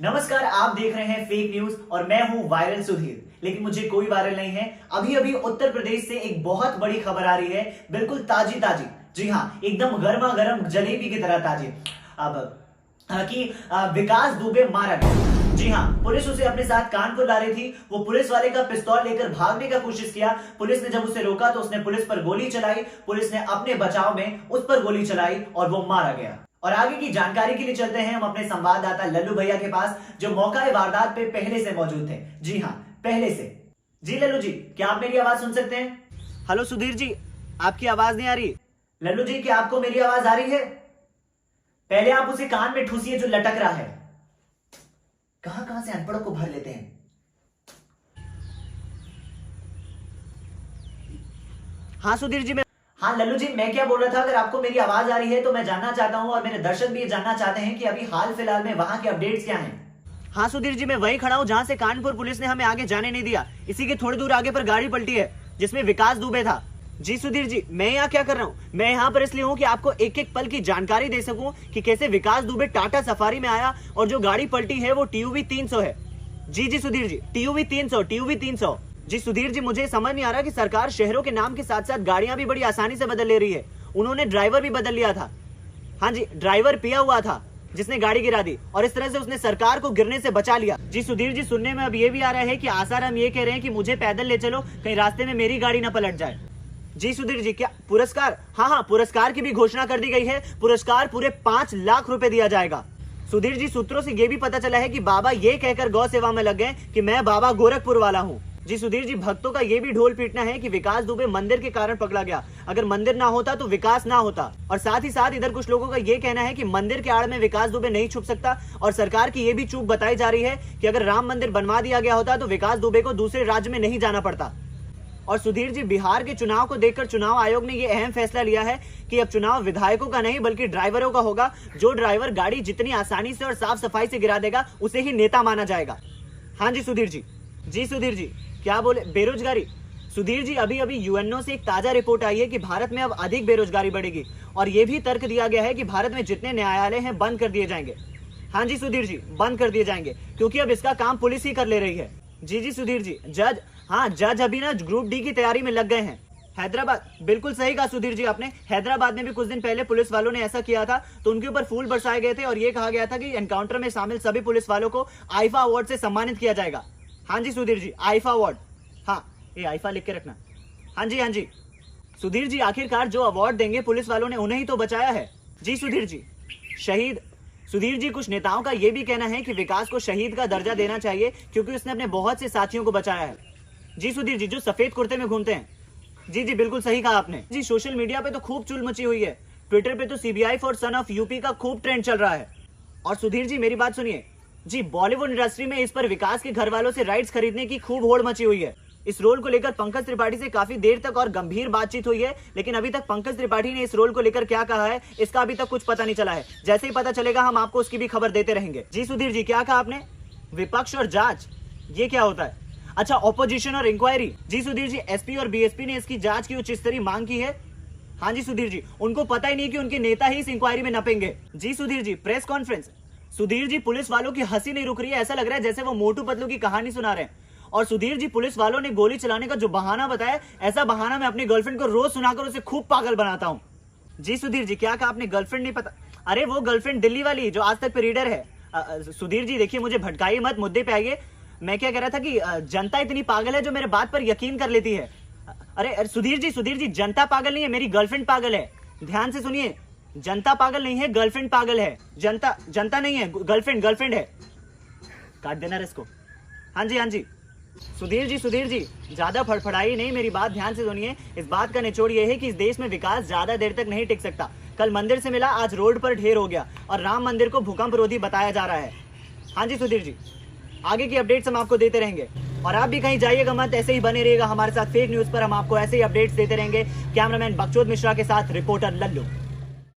नमस्कार, आप देख रहे हैं फेक न्यूज और मैं हूं वायरल सुधीर। लेकिन मुझे कोई वायरल नहीं है। अभी अभी उत्तर प्रदेश से एक बहुत बड़ी खबर आ रही है, बिल्कुल ताजी ताजी। जी हां, एकदम गर्मा गर्म जलेबी की तरह ताजी। अब कि विकास दुबे मारा गया। जी हां, पुलिस उसे अपने साथ कानपुर ला रही थी। वो पुलिस वाले का पिस्तौल लेकर भागने का कोशिश किया। पुलिस ने जब उसे रोका तो उसने पुलिस पर गोली चलाई। पुलिस ने अपने बचाव में उस पर गोली चलाई और वो मारा गया। और आगे की जानकारी के लिए चलते हैं हम अपने संवाददाता लल्लू भैया के पास, जो मौका वारदात पे पहले से मौजूद थे। जी हाँ, पहले से। जी लल्लू जी, क्या आप मेरी आवाज सुन सकते हैं? हेलो सुधीर जी, आपकी आवाज नहीं आ रही। लल्लू जी, क्या आपको मेरी आवाज आ रही है? पहले आप उसे कान में ठूसिए जो लटक रहा है। कहां से अनपढ़ों को भर लेते हैं। हाँ सुधीर जी, हाँ लल्लू जी, मैं क्या बोल रहा था, अगर आपको मेरी आवाज आ रही है तो मैं जानना चाहता हूं और मेरे दर्शक भी ये जानना चाहते हैं कि अभी हाल फिलहाल में वहां के अपडेट्स क्या हैं। हाँ सुधीर जी, मैं वहीं खड़ा हूँ जहाँ से कानपुर पुलिस ने हमें आगे जाने नहीं दिया। इसी के थोड़ी दूर आगे पर गाड़ी पलटी है जिसमें विकास दुबे था। जी सुधीर जी, मैं यहाँ क्या कर रहा हूँ? मैं यहाँ पर इसलिए हूँ कि आपको एक एक पल की जानकारी दे सकूं कि कैसे विकास दुबे टाटा सफारी में आया और जो गाड़ी पलटी है वो TUV 300 है। जी सुधीर जी, TUV 300। जी सुधीर जी, मुझे समझ नहीं आ रहा कि सरकार शहरों के नाम के साथ साथ गाड़ियां भी बड़ी आसानी से बदल ले रही है। उन्होंने ड्राइवर भी बदल लिया था। हाँ जी, ड्राइवर पिया हुआ था जिसने गाड़ी गिरा दी और इस तरह से उसने सरकार को गिरने से बचा लिया। जी सुधीर जी, सुनने में अब ये भी आ रहा है कि आसाराम ये कह रहे हैं कि मुझे पैदल ले चलो, कहीं रास्ते में मेरी गाड़ी ना पलट जाए। जी सुधीर जी, क्या पुरस्कार? हाँ, पुरस्कार की भी घोषणा कर दी गई है। पुरस्कार पूरे 5 लाख रुपए दिया जाएगा। सुधीर जी, सूत्रों से यह भी पता चला है कि बाबा ये कहकर गौ सेवा में लग गए कि मैं बाबा गोरखपुर वाला हूँ। जी सुधीर जी, भक्तों का ये भी ढोल पीटना है कि विकास दुबे मंदिर के कारण पकड़ा गया। अगर मंदिर ना होता तो विकास ना होता। और साथ ही साथ इधर कुछ लोगों का ये कहना है कि मंदिर के आड़ में विकास दुबे नहीं छुप सकता। और सरकार की ये भी चूक बताई जा रही है कि अगर राम मंदिर बनवा दिया गया होता तो विकास दुबे को दूसरे राज्य में नहीं जाना पड़ता। और सुधीर जी, बिहार के चुनाव को देखकर चुनाव आयोग ने यह अहम फैसला लिया है कि अब चुनाव विधायकों का नहीं बल्कि ड्राइवरों का होगा। जो ड्राइवर गाड़ी जितनी आसानी से और साफ सफाई से गिरा देगा उसे ही नेता माना जाएगा। हाँ जी सुधीर जी। जी सुधीर जी, क्या बोले? बेरोजगारी? सुधीर जी, अभी अभी UNO से एक ताजा रिपोर्ट आई है कि भारत में अब अधिक बेरोजगारी बढ़ेगी और यह भी तर्क दिया गया है कि भारत में जितने न्यायालय हैं बंद कर दिए जाएंगे। हाँ जी सुधीर जी, बंद कर दिए जाएंगे क्योंकि अब इसका काम पुलिस ही कर ले रही है। जी सुधीर जी, जज अभी ना ग्रुप D की तैयारी में लग गए हैं। हैदराबाद? बिल्कुल सही कहा सुधीर जी आपने। हैदराबाद में भी कुछ दिन पहले पुलिस वालों ने ऐसा किया था तो उनके ऊपर फूल बरसाए गए थे और ये कहा गया था कि एनकाउंटर में शामिल सभी पुलिस वालों को आईफा अवार्ड से सम्मानित किया जाएगा। हाँ जी सुधीर जी, आईफा अवार्ड। हाँ, ये आईफा लिख के रखना। हाँ जी सुधीर जी, आखिरकार जो अवार्ड देंगे पुलिस वालों ने उन्हें ही तो बचाया है। जी सुधीर जी, शहीद? सुधीर जी, कुछ नेताओं का यह भी कहना है कि विकास को शहीद का दर्जा देना चाहिए क्योंकि उसने अपने बहुत से साथियों को बचाया है। जी सुधीर जी, जो सफेद कुर्ते में घूमते हैं। जी बिल्कुल सही कहा आपने। जी, सोशल मीडिया पे तो खूब चुल मची हुई है। ट्विटर पे तो CBI for son of UP का खूब ट्रेंड चल रहा है। और सुधीर जी, मेरी बात सुनिए। जी, बॉलीवुड इंडस्ट्री में इस पर विकास के घर वालों से राइट्स खरीदने की खूब होड़ मची हुई है। इस रोल को लेकर पंकज त्रिपाठी से काफी देर तक और गंभीर बातचीत हुई है, लेकिन अभी तक पंकज त्रिपाठी ने इस रोल को लेकर क्या कहा है इसका अभी तक कुछ पता नहीं चला है। जैसे ही पता चलेगा हम आपको उसकी भी खबर देते रहेंगे। जी सुधीर जी, क्या कहा आपने? विपक्ष और जांच, ये क्या होता है? अच्छा, ऑपोजिशन और इंक्वायरी। जी सुधीर जी, SP और BSP ने इसकी जांच की उच्च स्तरीय मांग की है। हाँ जी सुधीर जी, उनको पता ही नहीं कि उनके नेता ही इस इंक्वायरी में नपेंगे। जी Sudhir ji, press conference. Sudhir ji, police वालों की हंसी नहीं रुक रही है। ऐसा लग रहा है जैसे वो मोटू पतलू की कहानी सुना रहे हैं। और सुधीर जी, पुलिस वालों ने गोली चलाने का जो बहाना बताया, ऐसा बहाना मैं अपनी गर्लफ्रेंड को रोज सुनाकर उसे खूब पागल बनाता हूँ। जी सुधीर जी, क्या कहा आपने? गर्लफ्रेंड नहीं पता? अरे वो गर्लफ्रेंड दिल्ली वाली जो आज तक पे रीडर है। सुधीर जी देखिए, मुझे भटकाइए मत, मुद्दे पे आइए। मैं क्या कह रहा था कि जनता इतनी पागल है जो मेरे बात पर यकीन कर लेती है। अरे सुधीर जी, जनता पागल नहीं है, मेरी गर्लफ्रेंड पागल है। ध्यान से सुनिए, जनता पागल नहीं है, गर्लफ्रेंड पागल है। जनता नहीं है, गर्लफ्रेंड है। काट देना इसको। हाँ जी सुधीर जी, ज्यादा फड़फड़ाई नहीं, मेरी बात ध्यान से सुनिए। इस बात का निचोड़ यह है कि इस देश में विकास ज्यादा देर तक नहीं टिक सकता। कल मंदिर से मिला, आज रोड पर ढेर हो गया और राम मंदिर को भूकंप रोधी बताया जा रहा है। हाँ जी सुधीर जी, आगे की अपडेट्स हम आपको देते रहेंगे और आप भी कहीं जाइएगा मत, ऐसे ही बने रहिएगा हमारे साथ फेक न्यूज पर। हम आपको ऐसे ही अपडेट्स देते रहेंगे। कैमरामैन बकचोद मिश्रा के साथ रिपोर्टर लल्लू।